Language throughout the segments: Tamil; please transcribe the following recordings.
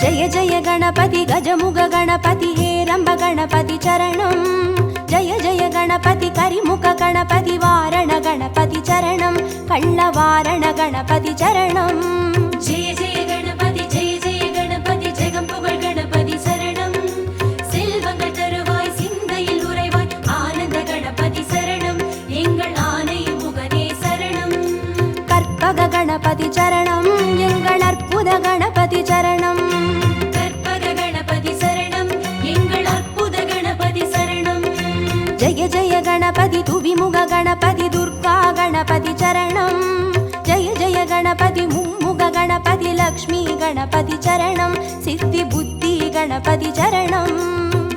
जय जय गणपति गजमुग गणपति हेरंब गणपति चरणं जय जय गणपति करिमुख गणपति वारण गणपति चरणं कल्लवारण गणपति चरणं जय जय गणपति जगம்புகழ் गणपति शरणं செல்வங்கள் தருவாய் சிந்தையில் உறைவாய் ஆனந்த கணபதி சரணம் எங்கள் ஆனை முகனே சரணம் கற்பக गणपति चरणं எங்கள் அற்புத गणपति चरणं கற்பக गणपति சரணம் எங்கள் அற்புத गणपति சரணம் जय जय गणपति துவிமுக गणपति दुर्गा गणपति चरणं जय जय गणपति मुम्मुग गणपति लक्ष्मी गणपति चरणं सिद्धि बुद्धि गणपति चरणं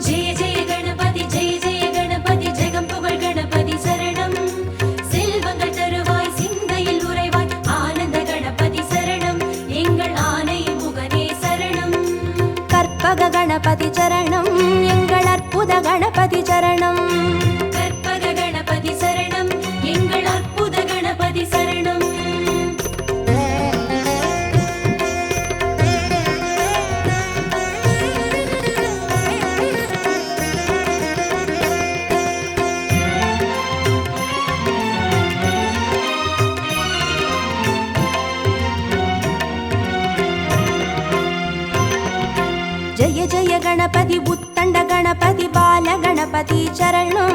जय जय गणपति जगம்புகழ் गणपति शरणं செல்வங்கள் தருவாய் சிந்தையில் உறைவாய் ஆனந்த கணபதி சரணம் எங்கள் ஆனை முகனே சரணம் கற்பக गणपति चरणं எங்கள் அற்புத गणपति चरणं கற்பக गणपति சரணம் எங்கள் அற்புத கணபதி சரணம் जय जय गणपति उत्तंड गणपति बाल गणपति चरणं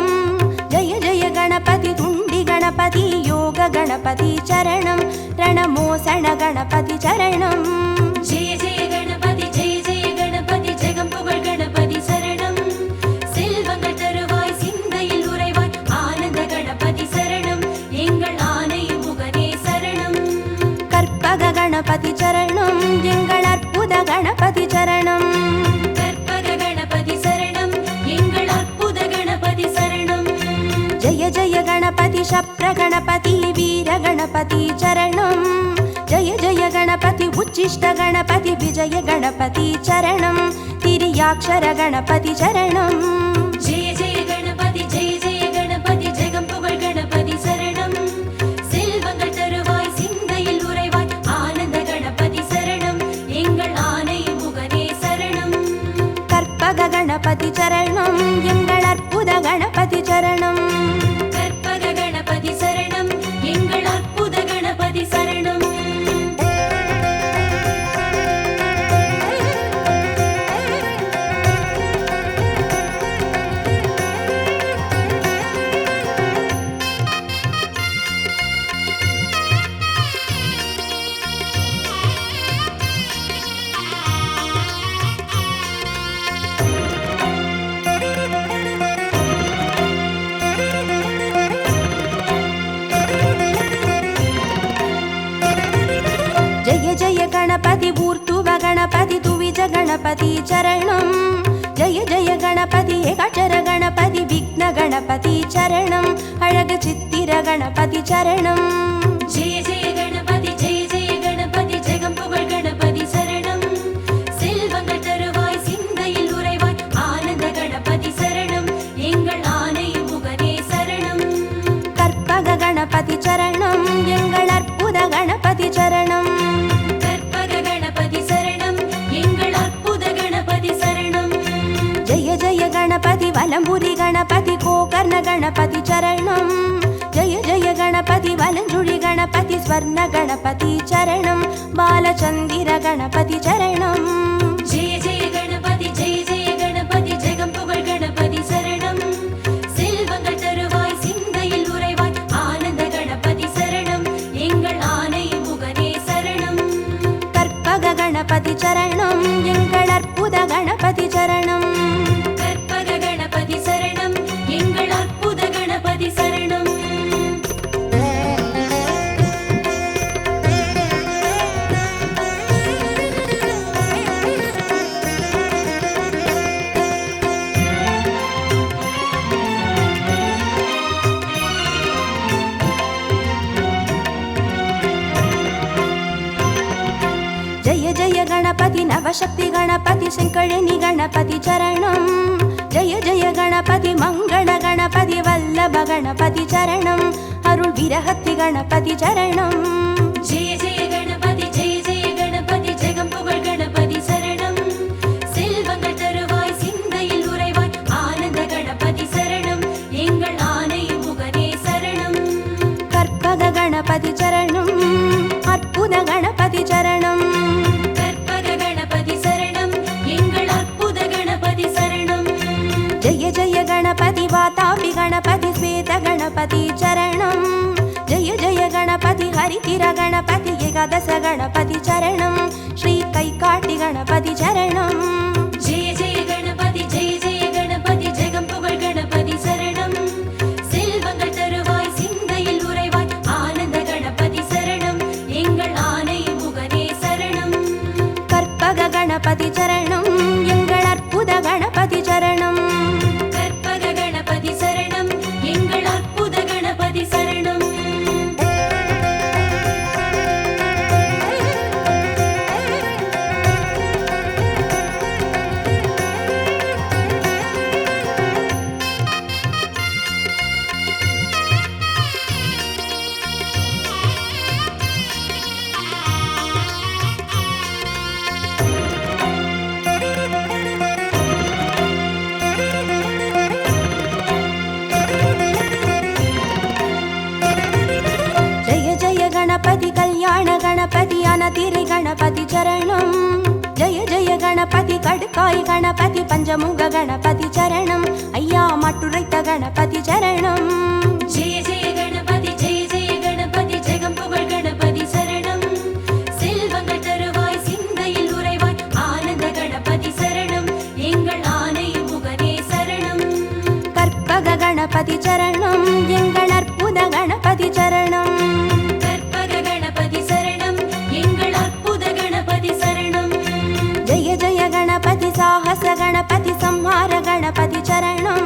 जय जय गणपति तुंडी गणपति योग गणपति चरणं रणमोसण गणपति चरणं जय जय गणपति जगம்புகழ் गणपति शरणं செல்வங்கள் தருவாய் சிந்தையில் உறைவாய் ஆனந்த கணபதி சரணம் எங்கள் ஆனை முகனே சரணம் கற்பக गणपति चरणं எங்கள் அற்புத गणपति चरणं கற்பக गणपति சரணம் எங்கள் அற்புத கணபதி சரணம் जय जय गणपति शप्र गणपति वीर गणपति चरणं जय जय गणपति उच्चिष्ट गणपति विजय गणपति चरणं तिर्याक्षर गणपति चरणं जय जय गणपति जगம்புகழ் गणपति शरणं செல்வங்கள் தருவாய் சிந்தையில் உறைவாய் ஆனந்த கணபதி சரணம் எங்கள் ஆனை முகனே சரணம் கற்பக गणपति चरणं எங்கள் அற்புத गणपति चरणं கற்பக गणपति சரணம் எங்கள் அற்புத கணபதி சரணம் जय जय गणपति ऊर्ध्व गणपति तुविज गणपति चरणं जय जय गणपति एकाक्षर गणपति विघ्न गणपति चरणं अழகு சித்திர गणपति चरणं जय जय गणपति जगம்புகழ் गणपति शरणं செல்வங்கள் தருவாய் சிந்தையில் உறைவாய் ஆனந்த கணபதி சரணம் எங்கள் ஆனை முகனே சரணம் கற்பக गणपति चरणं எங்கள் அற்புத गणपति चरणं கற்பக गणपति சரணம் எங்கள் அற்புத கணபதி சரணம் जय जय गणपति वलंबुरी गणपति गोकर्ण गणपति चरणं जय जय गणपति वलंजुळि गणपति स्वर्ण गणपति चरणं बालचंदिर गणपति चरणं जय जय गणपति जगம்புகழ் गणपति शरणं செல்வங்கள் தருவாய் சிந்தையில் உறைவாய் ஆனந்த கணபதி சரணம் எங்கள் ஆனை முகனே சரணம் கற்பக गणपति चरणं எங்கள் அற்புத गणपति चरणं கற்பக गणपति சரணம் எங்கள் அற்புத கணபதி சரணம் जय जय गणपति नवशक्ति गणपति शंकरनि गणपति चरणं जय जय गणपति मंगल गणपति वल्लभ गणपति चरणं अरुள் विरहति गणपति चरणं जय जय गणपति जगம்புகழ் गणपति शरणं गणपति श्वेत गणपति चरणं जय जय गणपति हरितिर गणपति एकादश गणपति चरणं श्री कैकाटि गणपति चरणं जय जय गणपति जगं पुगழ் गणपति சரணம் செல்வங்கள் தருவாய் சிந்தையில் உறைவாய் ஆனந்த கணபதி சரணம் எங்கள் ஆனை முகனே சரணம் கற்பக गणपति चरणं எங்கள் அற்புத गणपति चरणं கற்பக கணபதி சரணம் எங்கள் அற்புத கணபதி சரணம் गणपति कल्याण गणपति अनतिरि गणपति चरणं जय जय गणपति कड्काय गणपति पंचमुग गणपति चरणं अय्या मट्टुरैत्त गणपति चरणं जय जय गणपति जगं पुगழ் गणपति சரணம் செல்வங்கள் தருவாய் சிந்தையில் உறைவாய் ஆனந்த கணபதி சரணம் எங்கள் ஆனை முகனே சரணம் கற்பக गणपति चरणं எங்கள் அற்புத गणपति चरणं जय जय गणपति साहस गणपति संहार गणपति चरणं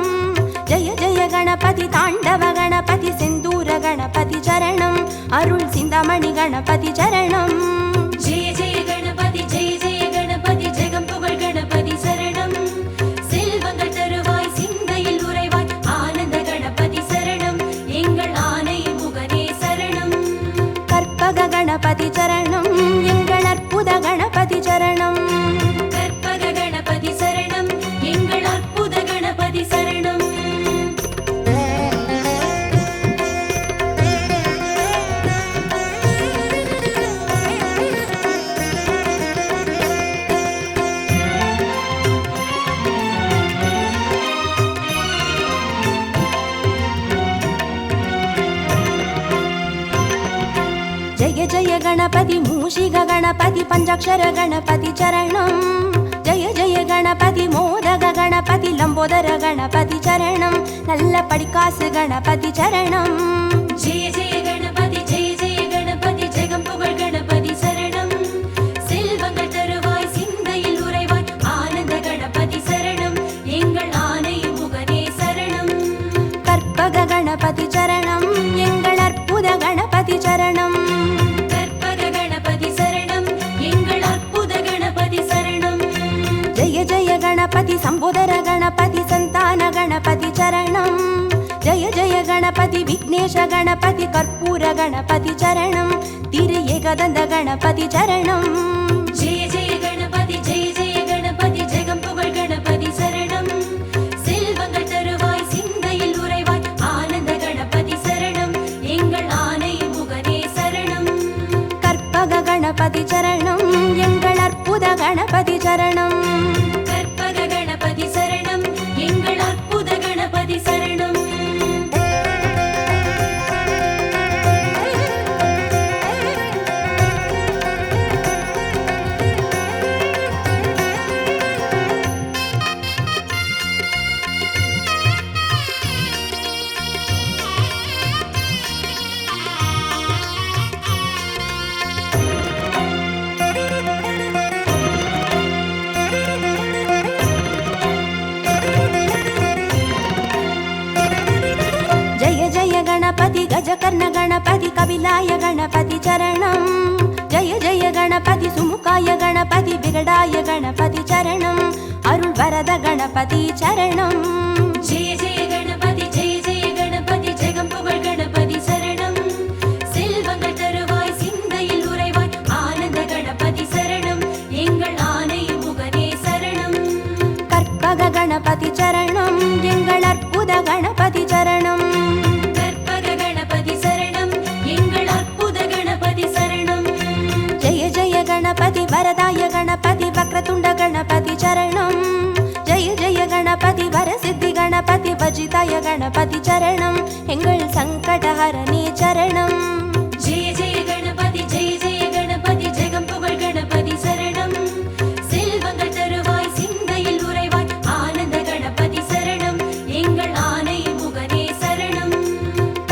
जय जय गणपति ताण्डव गणपति सिन्दूर गणपति चरणं अरुள் सिन्दामणि गणपति चरणं जय जय गणपति जगं पुगழ் गणपति சரணம் செல்வங்கள் தருவாய் சிந்தையில் உறைவாய் ஆனந்த கணபதி சரணம் எங்கள் ஆனை முகனே சரணம் கற்பக गणपति चरणं எங்கள் அற்புத गणपति चरणं கற்பக கணபதி சரணம் எங்கள் அற்புத கணபதி சரணம் जय जय गणपति मूषिक गणपति पंचाक्षर गणपति चरणं जय जय गणपति मोदक गणपति लंबोदर गणपति चरणं नल्ल पडिकासु गणपति चरणं जय जय गणपति जगं पुगழ் गणपति சரணம் செல்வங்கள் தருவாய் சிந்தையில் உறைவாய் ஆனந்த கணபதி சரணம் எங்கள் ஆனை முகனே சரணம் கற்பக गणपति चरणं எங்கள் அற்புத गणपति चरणं கற்பக கணபதி சரணம் எங்கள் அற்புத கணபதி சரணம் जय जय गणपति संबोधर गणपति संतान गणपति चरणं जय जय गणपति विघ्नेश गणपति कर्पूर गणपति चरणं तिरु एकदन्त गणपति चरणं जय जय गणपति जगं पुगழ் गणपति சரணம் செல்வங்கள் தருவாய் சிந்தையில் உறைவாய் ஆனந்த கணபதி சரணம் எங்கள் ஆனை முகனே சரணம் கற்பக गणपति चरणं எங்கள் அற்புத गणपति चरणं கற்பக கணபதி சரணம் எங்கள் அற்புத கணபதி சரணம் गणपति गजकर्ण गणपति कपिलाय गणपति चरणं जय जय गणपति सुमुखाय गणपति विगडाय गणपति चरणं अरुள் वरद गणपति चरणं जय जय गणपति जगं पुगழ் गणपति சரணம் செல்வங்கள் தருவாய் சிந்தையில் உறைவாய் ஆனந்த கணபதி சரணம் எங்கள் ஆனை முகனே சரணம் கற்பக गणपति चरणं எங்கள் அற்புத गणपति चरणं गणपति वरदाय गणपति वक्रतुंड गणपति चरणं जय जय गणपति वरसिद्धि गणपति वजिताय கணபதி சரணம் எங்கள் சங்கடஹரணே சரணம். ஜெய ஜெய கணபதி ஜெய ஜெய கணபதி ஜெகம் புகழ் கணபதி சரணம். செல்வங்கள் தருவாய் சிந்தையில் உறைவாய் ஆனந்த கணபதி சரணம் எங்கள் ஆனை முகனே சரணம்.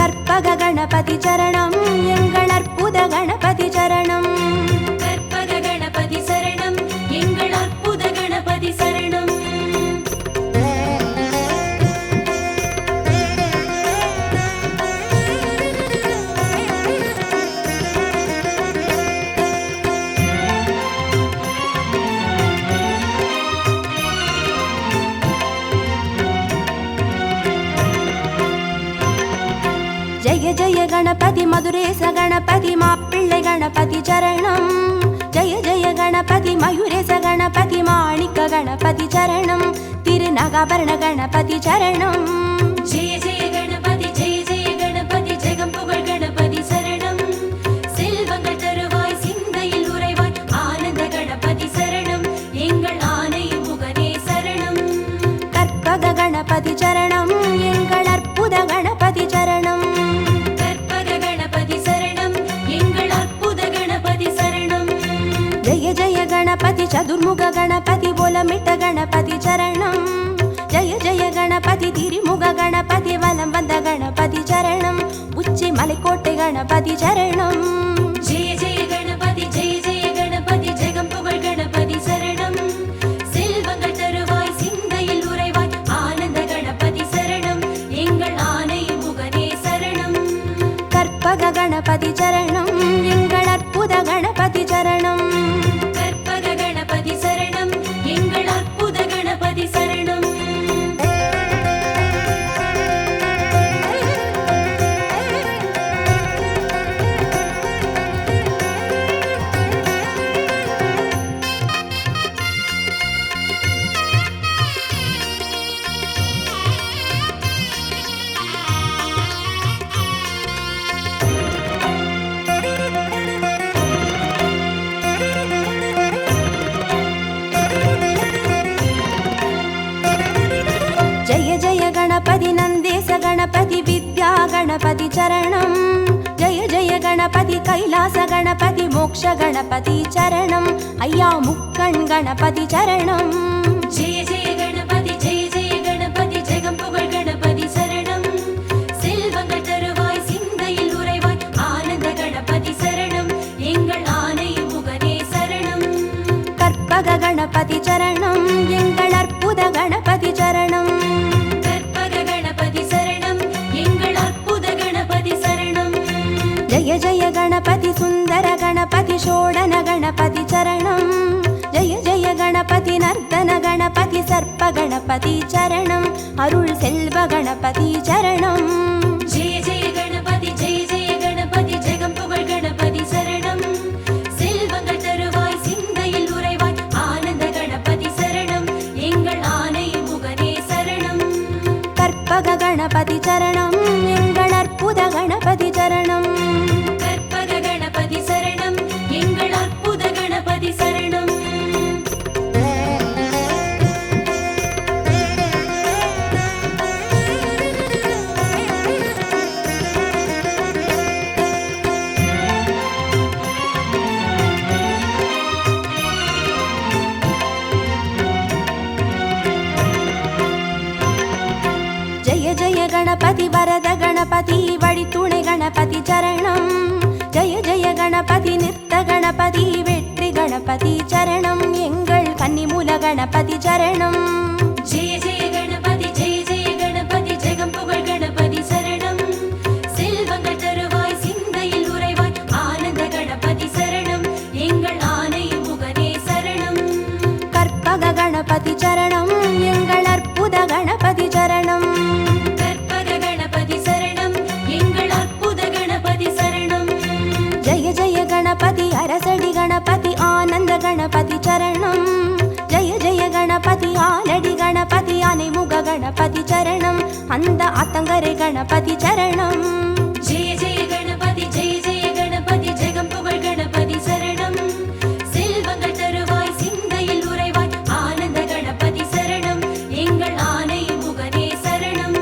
கற்பக கணபதி சரணம் எங்கள் அற்புத கணபதி சரணம். கற்பக கணபதி சரணம் எங்கள் அற்புத கணபதி சரணம். ஜெய ஜெய கணபதி மதுரேச கணபதி மாப்பிள்ளை கணபதி சரணம். ஜெய ஜெய கணபதி மயூரேச கணபதி மாணிக்க கணபதி சரணம். திருநகாபரண கணபதி சரணம். ஜெய ஜெய கணபதி ஜெய ஜெய கணபதி ஜெகம் புகழ் கணபதி சரணம். செல்வங்கள் தருவாய் சிந்தையில் உறைவாய் ஆனந்த கணபதி சரணம் எங்கள் ஆனை முகனே சரணம். கற்பக கணபதி சரணம் எங்கள் அற்புத கணபதி சரணம். கற்பக கணபதி சரணம் எங்கள் அற்புத கணபதி சரணம். ஜெய ஜெய கணபதி சதுர்முக கணபதி போலமிட்ட கணபதி சரணம். ஜெய ஜெய கணபதி திரிமுக கணபதி வலம் வந்த கணபதி சரணம். உச்சி மலைக்கோட்டை கணபதி சரணம். ஜெய ஜெய கணபதி ஜெய ஜெய கணபதி ஜெகம் புகழ் கணபதி சரணம். செல்வங்கள் தருவாய் சிந்தையில் உறைவாய் ஆனந்த கணபதி சரணம் எங்கள் ஆனை முகனே சரணம். கற்பக கணபதி சரணம் எங்கள் அற்புத கணபதி சரணம். கற்பக கணபதி சரணம் எங்கள் அற்புத கணபதி சரணம். ஜெய ஜெய கணபதி நந்தேச கணபதி வித்யா கணபதி சரணம். ஜெய ஜெய கணபதி கைலாச கணபதி மோக்ஷ கணபதி சரணம். ஐயா முக்கண் கணபதி சரணம். ஜெய ஜெய கணபதி ஜெய ஜெய கணபதி ஜெகம் புகழ் கணபதி சரணம். செல்வங்கள் தருவாய் சிந்தையில் உறைவாய் ஆனந்த கணபதி சரணம் எங்கள் ஆனை முகனே சரணம். கற்பக கணபதி சரணம் எங்கள் அற்புத கணபதி சரணம். கற்பக கணபதி சரணம் எங்கள் அற்புத கணபதி சரணம். ஜெய ஜெய கணபதி சுந்தர கணபதி சோடன கணபதி சரணம். ஜெய ஜெய கணபதி நர்த்தன கணபதி சர்ப்ப கணபதி சரணம். அருள் செல்வ கணபதி சரணம். ஜெய ஜெய கணபதி ஜெய ஜெய கணபதி ஜெகம் புகழ் கணபதி சரணம். செல்வங்கள் தருவாய் சிந்தையில் உறைவாய் ஆனந்த கணபதி சரணம் எங்கள் ஆனை முகனே சரணம். கற்பக கணபதி சரணம் எங்கள் அற்புத கணபதி சரணம். கற்பக கணபதி சரணம் எங்கள் அற்புத கணபதி சரணம். ஜெய ஜெய கணபதி வரத கணபதி வழித்துணை கணபதி சரணம். ஜெய ஜெய கணபதி நிறுத்த கணபதி வெற்றி கணபதி சரணம் எங்கள் கன்னிமூல கணபதி சரணம். ஜெய ஜெய கணபதி ஜெய ஜெய கணபதி ஜெகம் புகழ் கணபதி சரணம். செல்வங்கள் தருவாய் சிந்தையில் உறைவாய் ஆனந்த கணபதி சரணம் எங்கள் ஆனை முகனே சரணம். கற்பக கணபதி சரணம் எங்கள் அற்புத கணபதி சரணம். கற்பக கணபதி சரணம் எங்கள் அற்புத கணபதி சரணம். ஜெய ஜெய கணபதி அரசடி கணபதி ஆனந்த கணபதி சரணம். ஜெய ஜெய கணபதி ஆலடி கணபதி அனைமுக கணபதி சரணம். அந்த ஆத்தங்கரை கணபதி சரணம். ஜெய ஜெய கணபதி ஜெய ஜெய கணபதி ஜெகம் புகழ் கணபதி சரணம். செல்வங்கள் தருவாய் சிந்தையில் உறைவாய் ஆனந்த கணபதி சரணம் எங்கள் ஆனை முகனே சரணம்.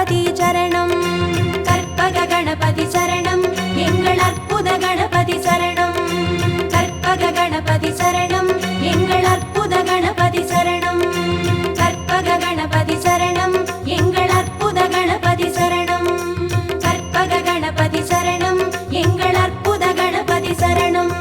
கணபதி சரணம் கற்பக கணபதி சரணம் எங்கள் அற்புத கணபதி சரணம் கற்பக கணபதி சரணம் எங்கள் அற்புத கணபதி சரணம் கற்பக கணபதி சரணம் எங்கள் அற்புத கணபதி சரணம் கற்பக கணபதி சரணம் எங்கள் அற்புத கணபதி சரணம்.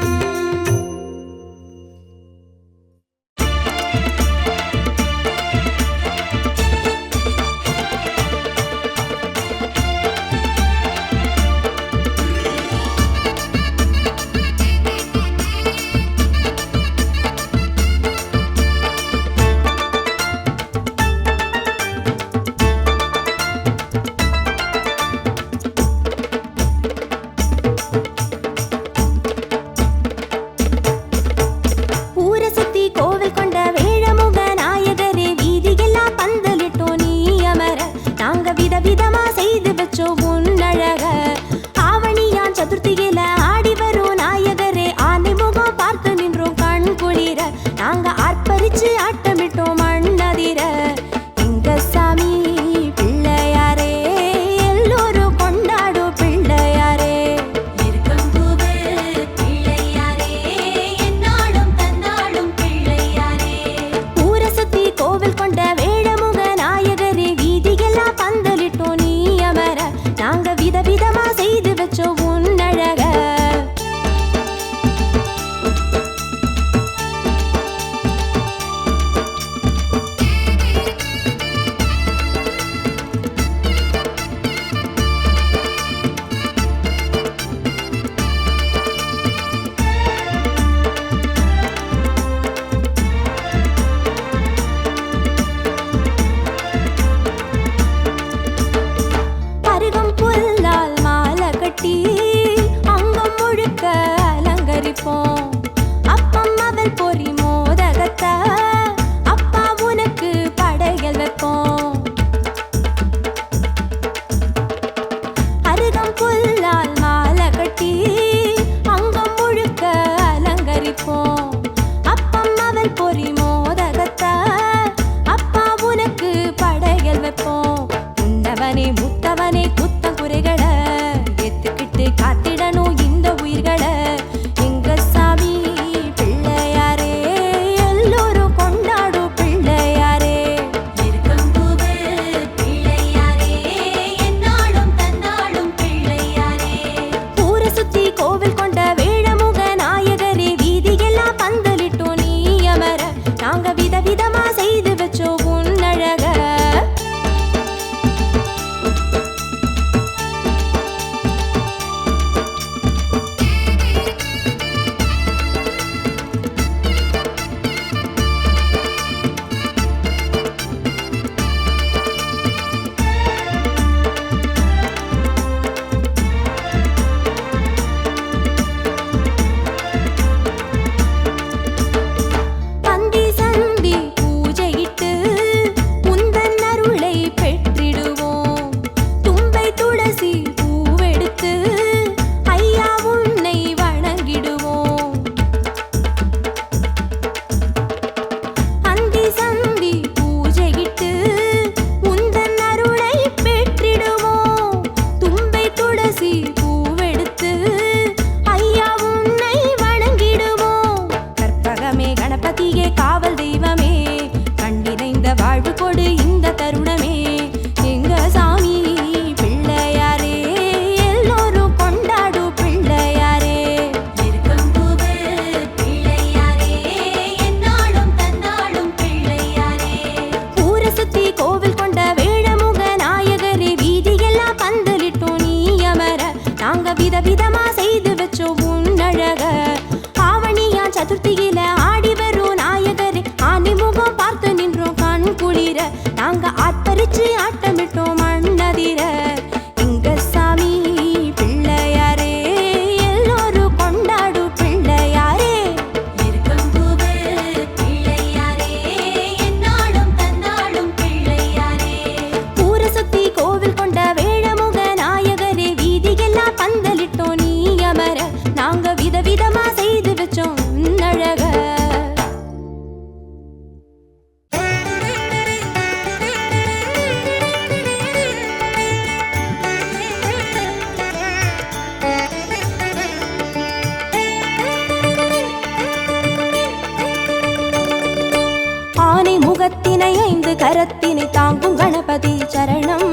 முகத்தினை 5 கரத்தினை தாங்கும் கணபதி சரணம்.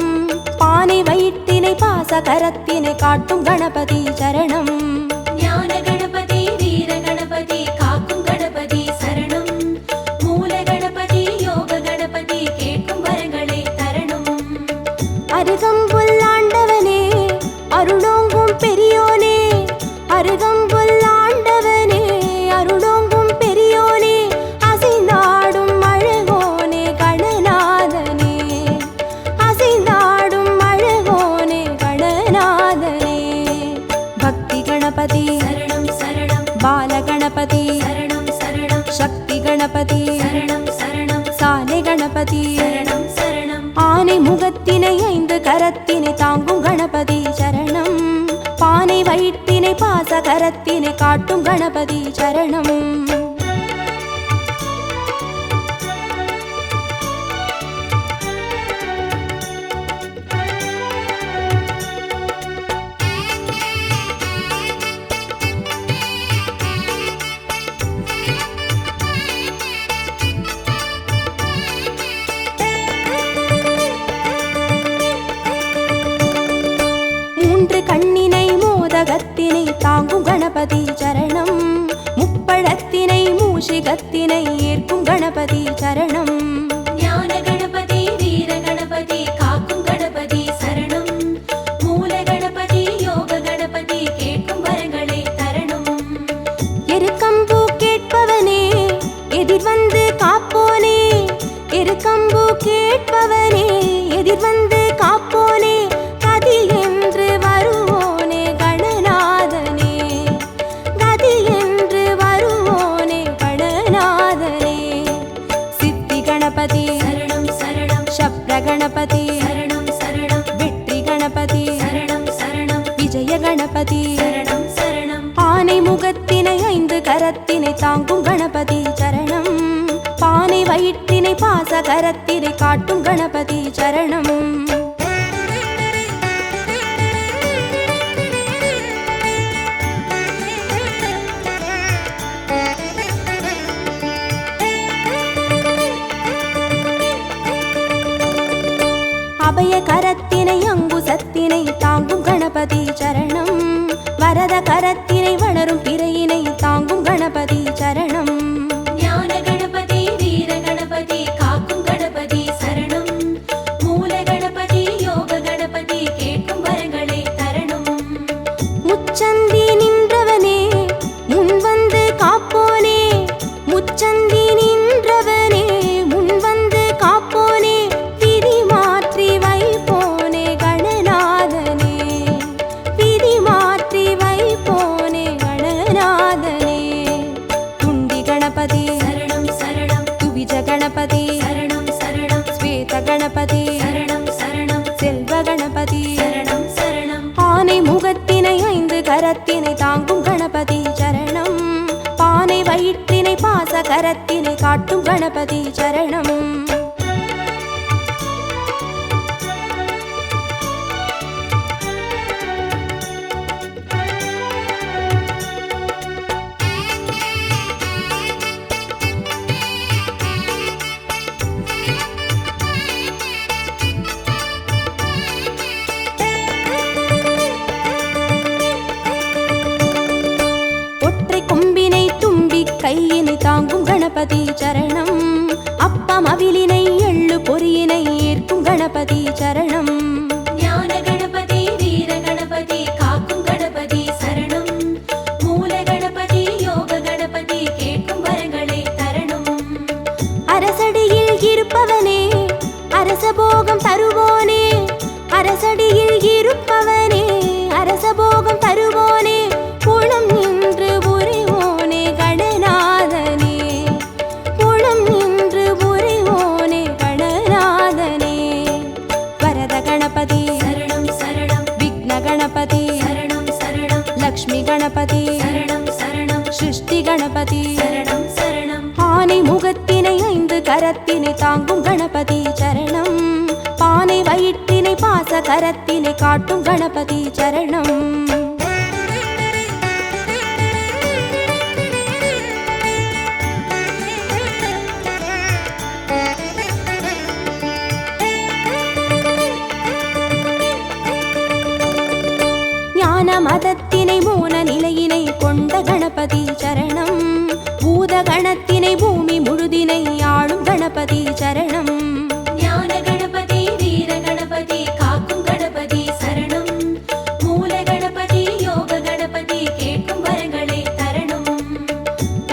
பானை வயிற்றினை பாச கரத்தினை காட்டும் கணபதி சரணம். ஞான கணபதி வீர கணபதி காக்கும் கணபதி சரணம். மூல கணபதி யோக கணபதி கேட்கும் வரங்களை தரணும். அருகம்புல் ஆண்டவனே அருளோங்கும் பெரியோனே, அருகம்புல் ஆண்டவனே அருளோங்கும் பெரியோனே, அசைந்தாடும் அழகோனே கணநாதனே, அசைந்தாடும் அழகோனே கணநாதனே. பக்தி கணபதி சரணம் சரணம். பால கணபதி சரணம் சரணம். சக்தி கணபதி சரணம் சரணம். சாலை கணபதி சரணம் சரணம். ஆனை முகத்தினை 5 கரத்தினை தாங்கும் கணபதி சரணம். பானை வயிற்றினை பாச கரத்தினை காட்டும் கணபதி சரணம். கண்ணினை மோதகத்தினை தாங்கும் கணபதி சரணம். முப்பழத்தினை மூஷிகத்தினை ஏற்கும் கணபதி சரணம். ஞான கணபதி வீர கணபதி காக்கும் கணபதி சரணம். மூல கணபதி யோக கணபதி கேட்கும் வரங்களை தரணும். எருக்கம்பூ கேட்பவனே எதிர்வந்து காப்போனே, எருக்கம்பூ கேட்பவனே எதிர்வந்து காப்போனே, கதி என்று வருவோனே கணநாதனே, கதி என்று வருவோனே கணநாதனே. சித்தி கணபதி சரணம் சரணம். சப்ர கணபதி சரணம் சரணம். வெற்றி கணபதி சரணம் சரணம். விஜய கணபதி சரணம் சரணம். ஆனை முகத்தினை 5 கரத்தினை தாங்கும் கணபதி சரணம். பானை வயிற்றினை பாச கரத்தினை காட்டும் கணபதி சரணம். அபய கரத்தினை அங்குசத்தினை தாங்கும் கணபதி சரணம். வரத கரத்தினை வளரும் பிறையினை தாங்கும் கணபதி சரணம். ஞான கணபதி வீர கணபதி காக்கும் கணபதி சரணம். மூல கணபதி யோக கணபதி கேட்கும் வரங்களை தரணும். முச்சந்தி நின்றவனே முன்வந்து காப்போனே, முச்சந்தி நின்றவனே முன்வந்து காப்போனே, விதி மாற்றி வைப்போனே கணநாதனே, விதி மாற்றி வைப்போனே கணநாதனே. துண்டி கணபதி சரணம் சரணம். துவிஜ கணபதி சரணம் சரணம். ஸ்வேத கணபதி சரணம் சரணம். செல்வ கணபதி சரணம் சரணம். ஆனை முகத்தினை 5 கரத்தினை தாங்கும் கணபதி சரணம். பானை வயிற்றினை பாச கரத்தினை காட்டும் கணபதி சரணம். ஒற்றை கொம்பினை தும்பி கையினை தாங்கும் கணபதி சரணம். அப்பம் அவிலினை எள்ளு பொறியினை ஏற்கும் கணபதி சரணம். ஞான கணபதி வீர கணபதி காக்கும் கணபதி சரணம். மூல கணபதி யோக கணபதி கேட்கும் வரங்களை தரணும். அரசடியில் இருப்பவனே அரசபோகம் தருவோனே, அரசடியில் இருப்பவனே அரசபோகம் தருவோனே, குளம் நின்று புரிவோனே கணநாதனே, குளம் நின்று புரிவோனே கணநாதனே. வரத கணபதி சரணம் சரணம். விக்ன கணபதி சரணம் சரணம். லக்ஷ்மி கணபதி சரணம் சரணம். சிருஷ்டி கணபதி சரணம் சரணம். ஆனை முகத்தினை 5 கரத்தினை தாங்கும் கணபதி சரணம். பானை வயிற்றினை பாச கரத்தினை காட்டும் கணபதி சரணம்.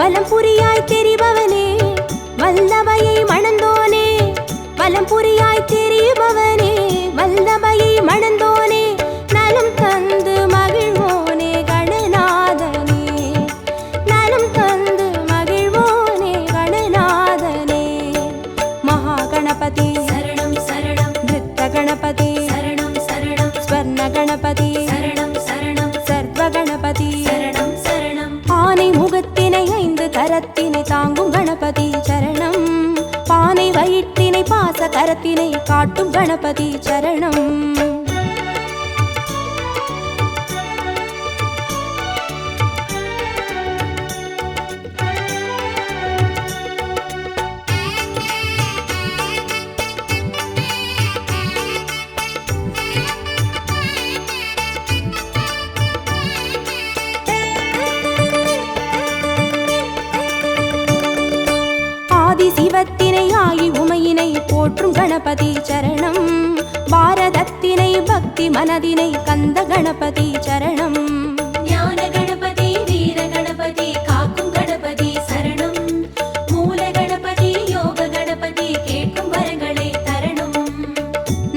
வலம் புரியாய் தெரிபவனே வல்லபையை மணந்தோனே வலம் புரியாய் தெரிபவனே வல்லபையை மணந்தோனே நலம் தந்து மகிழ்வோனே கணநாதனே நலம் தந்து மகிழ்வோனே கணநாதனே மகாகணபதி சரணம் சரணம் நிருத்த கணபதி சரணம் சரணம் ஸ்வர்ண கணபதி சரணம் சரணம் சர்வ கணபதி சரணம் சரணம் ஆனை முகத்தினை 5 கரத்தினை தாங்கும் கணபதி சரணம் பானை வயிற்றினை பாச கரத்தினை காட்டும் கணபதி சரணம் சிவத்தினை ஆகி உமையினை போற்றும் கணபதி சரணம் பாரதத்தினை பக்தி மனதினை கந்த கணபதி சரணம் ஞான கணபதி வீர கணபதி காக்கும் கணபதி சரணம் மூல கணபதி யோக கணபதி கேட்கும் வரங்களை தரணும்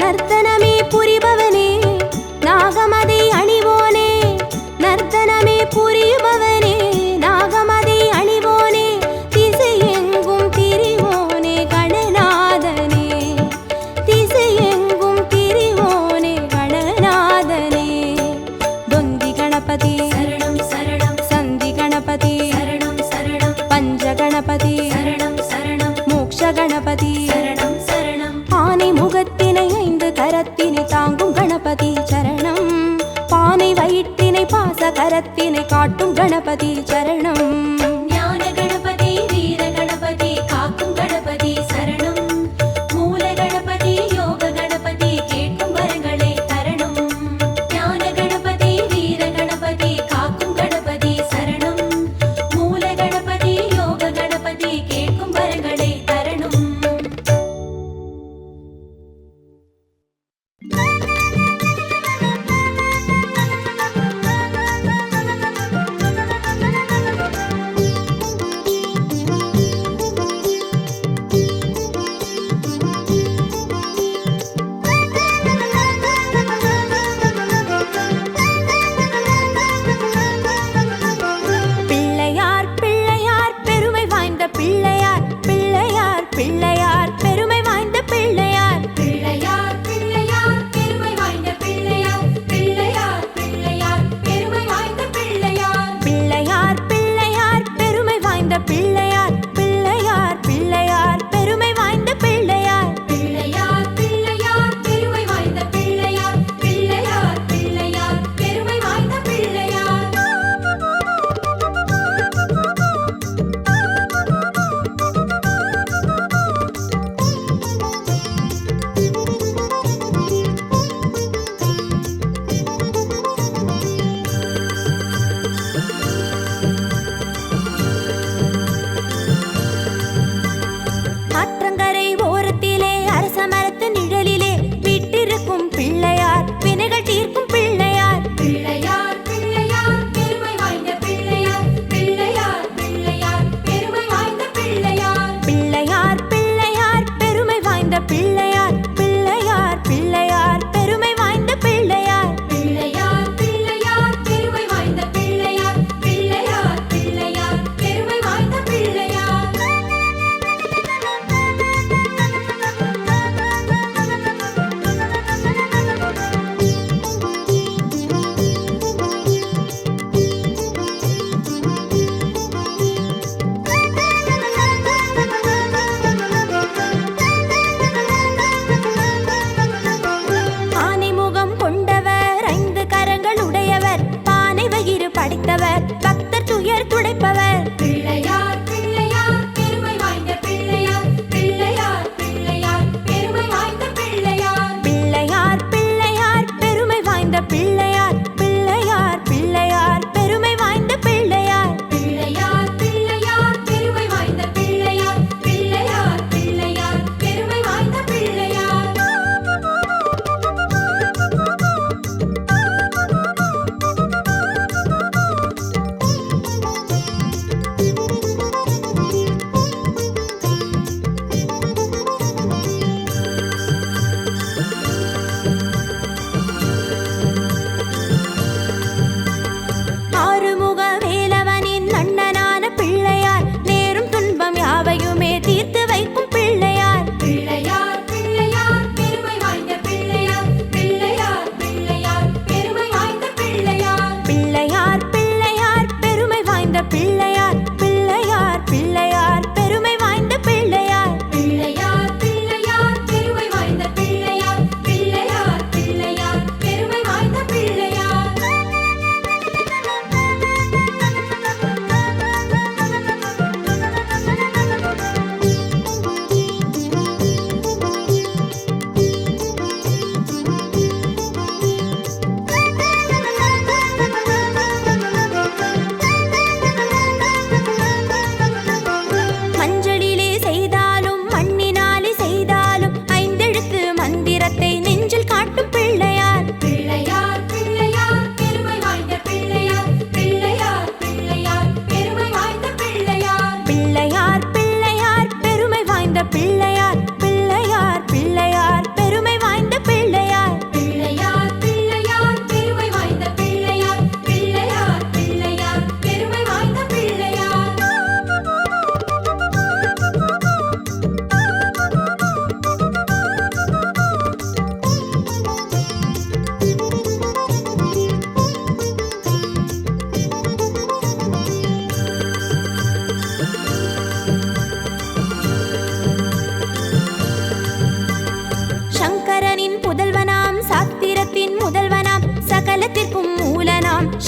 நர்த்தனமே புரிபவனே நாகமதை அணிவோனே நர்த்தனமே புரிபவனே நாகமதை அணிவோனே திசையெங்கும் திரிவோனே கணநாதனே திசையெங்கும் திரிவோனே கணநாதனே தொந்தி கணபதி சரணம் சரணம் சந்தி கணபதி சரணம் சரணம் பஞ்ச கணபதி சரணம் சரணம் மோக்ஷ கணபதி சரணம் சரணம் ஆனை முகத்தினை 5 கரத்தினை தாங்கும் கணபதி சரணம் பானை வயிற்றினை பாச கரத்தினை காட்டும் கணபதி சரணம் ஞான கணபதி வீர கணபதி காக்கும் கணபதி சரணம் மூல கணபதி யோக கணபதி கேட்கும் வரங்களை தரணும் ஞான கணபதி வீர கணபதி காக்கும் கணபதி சரணம் மூல கணபதி யோக கணபதி கேட்கும் வரங்களை தரணும்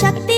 சக்தி